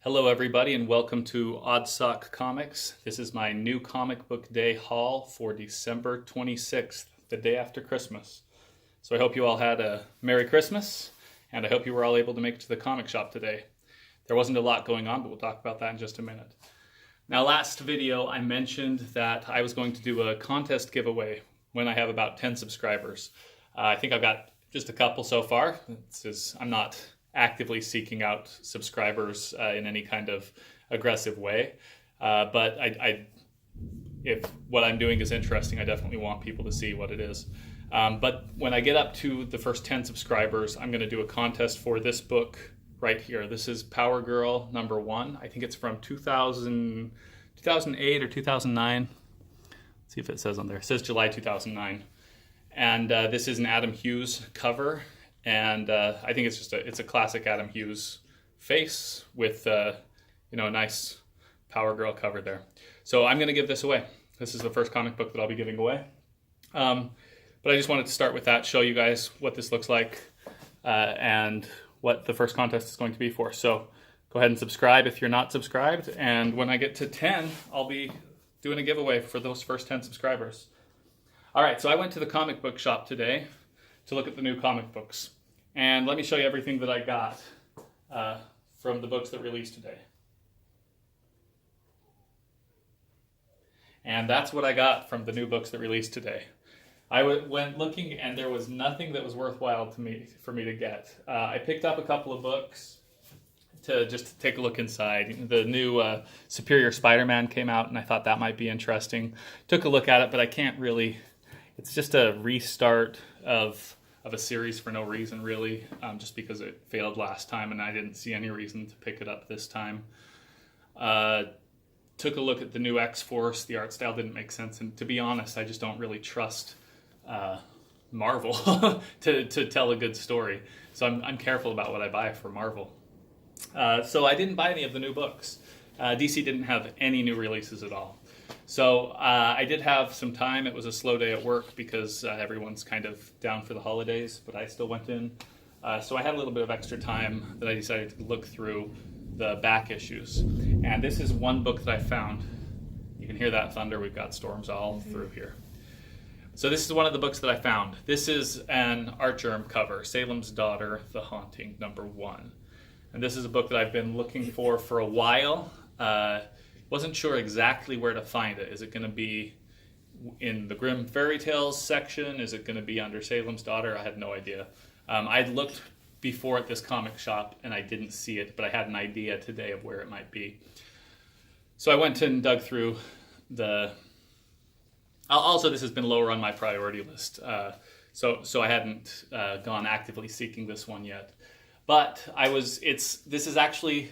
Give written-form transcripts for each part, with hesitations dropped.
Hello everybody and welcome to Odd Sock Comics. This is my new comic book day haul for December 26th, the day after Christmas. So I hope you all had a Merry Christmas and I hope you were all able to make it to the comic shop today. There wasn't a lot going on, but we'll talk about that in just a minute. Now last video I mentioned that I was going to do a contest giveaway when I have about 10 subscribers. I think I've got just a couple so far. I'm not actively seeking out subscribers in any kind of aggressive way. But if what I'm doing is interesting, I definitely want people to see what it is. But when I get up to the first 10 subscribers, I'm going to do a contest for this book right here. This is Power Girl #1. I think it's from 2008 or 2009. Let's see if it says on there. It says July 2009. And this is an Adam Hughes cover. And I think it's a classic Adam Hughes face with a nice Power Girl cover there. So I'm going to give this away. This is the first comic book that I'll be giving away. But I just wanted to start with that, show you guys what this looks like and what the first contest is going to be for. So go ahead and subscribe if you're not subscribed. And when I get to 10, I'll be doing a giveaway for those first 10 subscribers. All right, so I went to the comic book shop today to look at the new comic books. And let me show you everything that I got from the books that released today. And that's what I got from the new books that released today. I went looking and there was nothing that was worthwhile for me to get. I picked up a couple of books to just take a look inside. The new Superior Spider-Man came out and I thought that might be interesting. Took a look at it, but I can't really... It's just a restart of a series for no reason, really, just because it failed last time and I didn't see any reason to pick it up this time. Took a look at the new X-Force. The art style didn't make sense, and to be honest, I just don't really trust Marvel to tell a good story. So I'm careful about what I buy for Marvel. So I didn't buy any of the new books. DC didn't have any new releases at all. So I did have some time. It was a slow day at work because everyone's kind of down for the holidays, but I still went in. So I had a little bit of extra time that I decided to look through the back issues. And this is one book that I found. You can hear that thunder. We've got storms all through here. So this is one of the books that I found. This is an Art Germ cover, Salem's Daughter, The Haunting, #1. And this is a book that I've been looking for a while. Wasn't sure exactly where to find it. Is it going to be in the Grimm Fairy Tales section? Is it going to be under Salem's Daughter? I had no idea. I'd looked before at this comic shop and I didn't see it, but I had an idea today of where it might be. So I went and dug through the... Also, this has been lower on my priority list, so I hadn't gone actively seeking this one yet. But this is actually...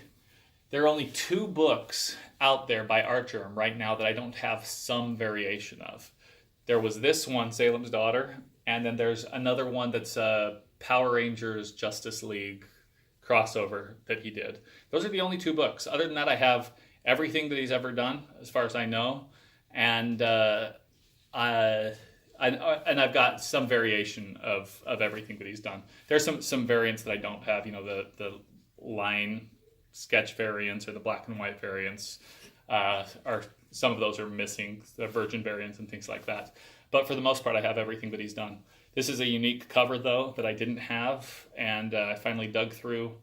There are only 2 books out there by Art Germ right now that I don't have some variation of. There was this one, Salem's Daughter, and then there's another one that's a Power Rangers Justice League crossover that he did. Those are the only 2 books. Other than that, I have everything that he's ever done, as far as I know, and I've got some variation of everything that he's done. There's some variants that I don't have. The line sketch variants or the black and white variants some of those are missing, the virgin variants and things like that. But for the most part, I have everything that he's done. This is a unique cover, though, that I didn't have, and I finally dug through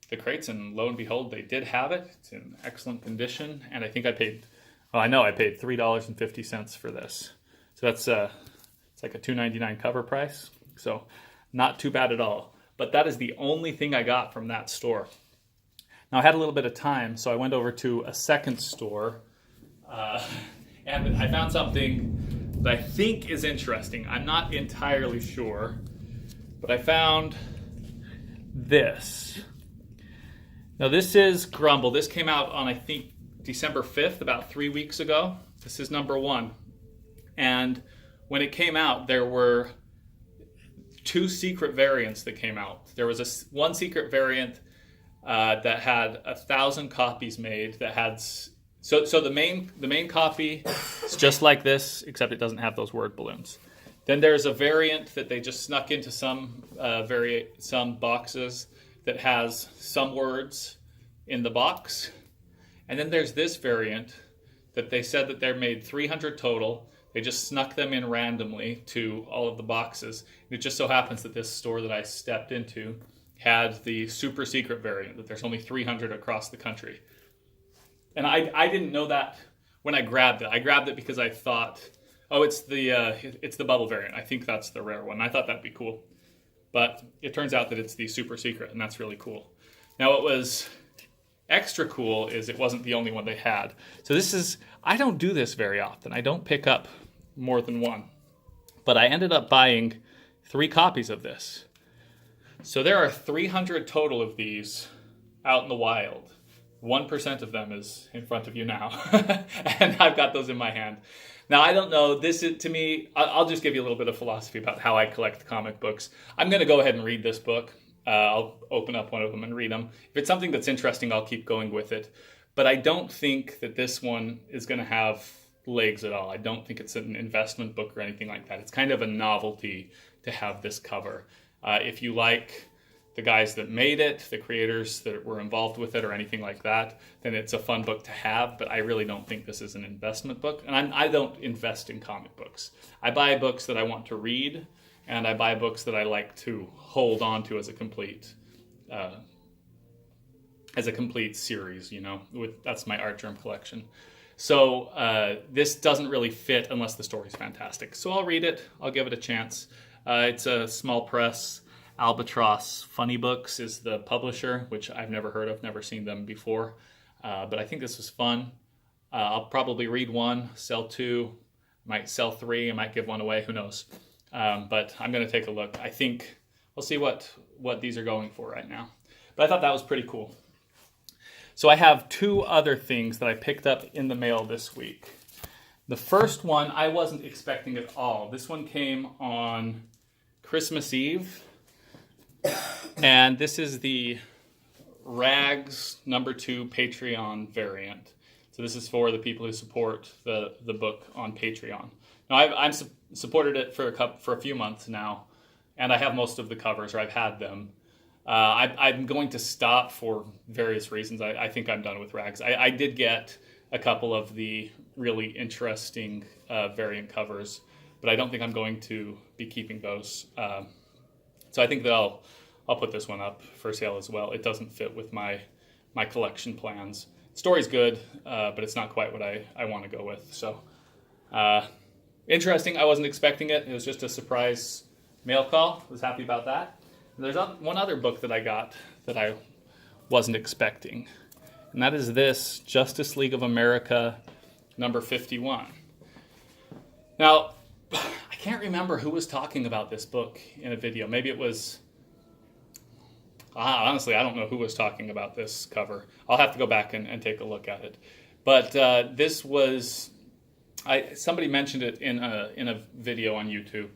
the crates, and lo and behold, they did have it. It's in excellent condition, and I think I paid $3.50 for this. So that's it's like a $2.99 cover price, so not too bad at all. But that is the only thing I got from that store. Now, I had a little bit of time, so I went over to a second store, and I found something that I think is interesting. I'm not entirely sure, but I found this. Now, this is Grumble. This came out on, I think, December 5th, about 3 weeks ago. This is #1. And when it came out, there were 2 secret variants that came out. There was one secret variant that had 1,000 copies made. That had so the main copy is just like this, except it doesn't have those word balloons. Then there's a variant that they just snuck into some boxes that has some words in the box. And then there's this variant that they said that they're made 300 total. They just snuck them in randomly to all of the boxes. And it just so happens that this store that I stepped into had the super secret variant, that there's only 300 across the country. And I didn't know that when I grabbed it. I grabbed it because I thought, oh, it's the bubble variant. I think that's the rare one. I thought that'd be cool. But it turns out that it's the super secret, and that's really cool. Now, what was extra cool is it wasn't the only one they had. So this is, I don't do this very often. I don't pick up more than one. But I ended up buying 3 copies of this. So there are 300 total of these out in the wild. 1% of them is in front of you now. And I've got those in my hand. Now, I don't know, this is, to me, I'll just give you a little bit of philosophy about how I collect comic books. I'm going to go ahead and read this book. I'll open up one of them and read them. If it's something that's interesting, I'll keep going with it. But I don't think that this one is going to have legs at all. I don't think it's an investment book or anything like that. It's kind of a novelty to have this cover. If you like the guys that made it, the creators that were involved with it or anything like that, then it's a fun book to have, but I really don't think this is an investment book. And I don't invest in comic books. I buy books that I want to read, and I buy books that I like to hold on to as a complete series, you know. That's my art germ collection. So this doesn't really fit unless the story's fantastic. So I'll read it. I'll give it a chance. It's a small press. Albatross Funny Books is the publisher, which I've never heard of, never seen them before. But I think this was fun. I'll probably read 1, sell 2, might sell 3, I might give 1 away, who knows. But I'm going to take a look. I think we'll see what these are going for right now. But I thought that was pretty cool. So I have 2 other things that I picked up in the mail this week. The first one I wasn't expecting at all. This one came on Christmas Eve. And this is the Rags #2 Patreon variant. So this is for the people who support the book on Patreon. Now I've supported it for a few months now, and I have most of the covers, or I've had them. I'm going to stop for various reasons. I think I'm done with Rags. I did get a couple of the really interesting variant covers, but I don't think I'm going to be keeping those. So I think that I'll put this one up for sale as well. It doesn't fit with my collection plans. The story's good, but it's not quite what I want to go with. So interesting. I wasn't expecting it. It was just a surprise mail call. I was happy about that. And there's one other book that I got that I wasn't expecting, and that is this Justice League of America #51. Now, I can't remember who was talking about this book in a video. Maybe it was... honestly, I don't know who was talking about this cover. I'll have to go back and take a look at it. But this was... somebody mentioned it in a video on YouTube.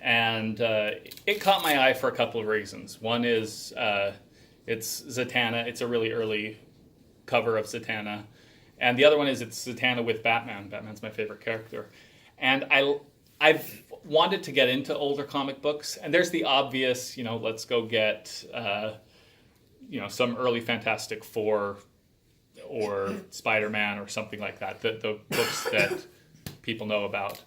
And it caught my eye for a couple of reasons. One is it's Zatanna. It's a really early cover of Zatanna. And the other one is it's Zatanna with Batman. Batman's my favorite character. And I've wanted to get into older comic books, and there's the obvious, let's go get, some early Fantastic Four or Spider-Man or something like that, the books that people know about.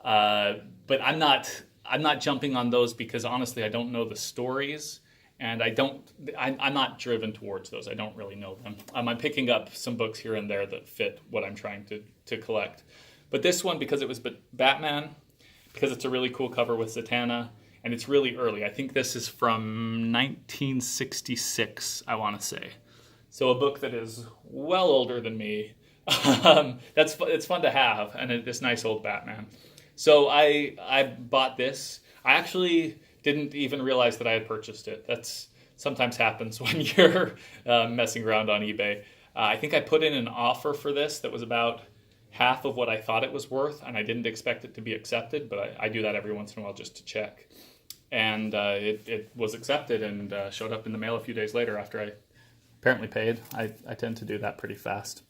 But I'm not jumping on those because honestly, I don't know the stories, and I'm not driven towards those. I don't really know them. I'm picking up some books here and there that fit what I'm trying to collect. But this one, because it was Batman, because it's a really cool cover with Zatanna, and it's really early. I think this is from 1966, I want to say. So a book that is well older than me. It's fun to have, and this nice old Batman. So I bought this. I actually didn't even realize that I had purchased it. That's sometimes happens when you're messing around on eBay. I think I put in an offer for this that was about half of what I thought it was worth, and I didn't expect it to be accepted, but I do that every once in a while just to check. And it was accepted and showed up in the mail a few days later after I apparently paid. I tend to do that pretty fast.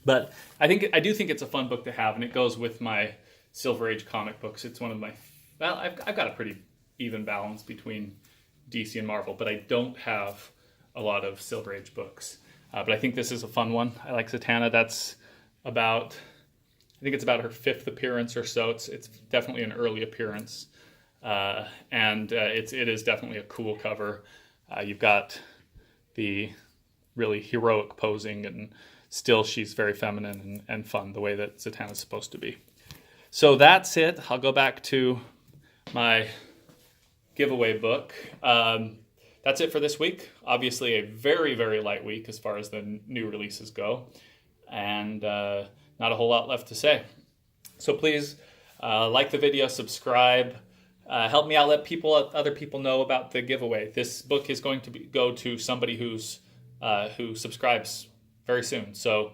But I do think it's a fun book to have, and it goes with my Silver Age comic books. It's one of my... Well, I've got a pretty even balance between DC and Marvel, but I don't have a lot of Silver Age books. But I think this is a fun one. I like Zatanna. That's about, I think it's about her 5th appearance or so. It's definitely an early appearance. And it is definitely a cool cover. You've got the really heroic posing, and still she's very feminine and fun, the way that Zatanna's supposed to be. So that's it. I'll go back to my giveaway book. That's it for this week. Obviously a very, very light week as far as the new releases go, and not a whole lot left to say. So please like the video, subscribe, help me out, let other people know about the giveaway. This book is going to go to somebody who subscribes very soon. So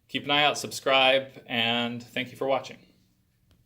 keep an eye out, subscribe, and thank you for watching.